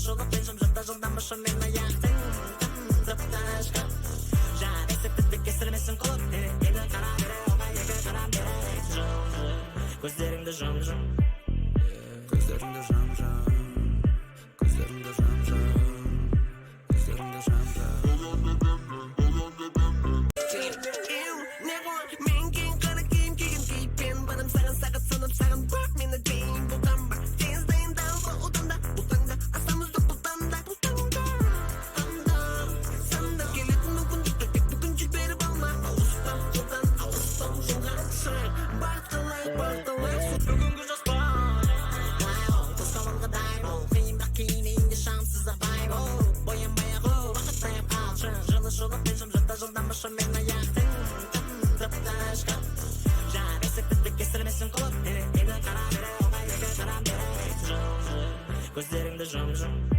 Konuşulup ben жылдан başım мен аяқтың Зыпташқа Жарайсып тіпті кесілмесін құлып Мені қара бере оңай екі қарам бере Көздеріңді жым-жым Көздеріңді жым-жым Көздеріңді жым-жым Көздеріңді жым-жым Мен кейін қара киім киген кейіппен Барым саған сағат сынып саған бақ мені дейін бұлдан ба Тез дайындал бұл ұтанда бұл таңда Астамызды бұл таңда Санда келетін мүмкіндікті тек бүгін жіберіп алма Алыстан қолдан алыстан жолға шық Бақылай бүгінгі жоспар Тосқаланға дай бол Қиындақ кейінейінде шамсыз абай бол Боянбай ақ ол уақыт таяп қалшы Жылы шолып пен жылдан башы мен аяқтың Зыпташқа Жарайсып тіпті кесілмесін құлып Мені қара бере оңай екі қарам бере Көздеріңді жым-жым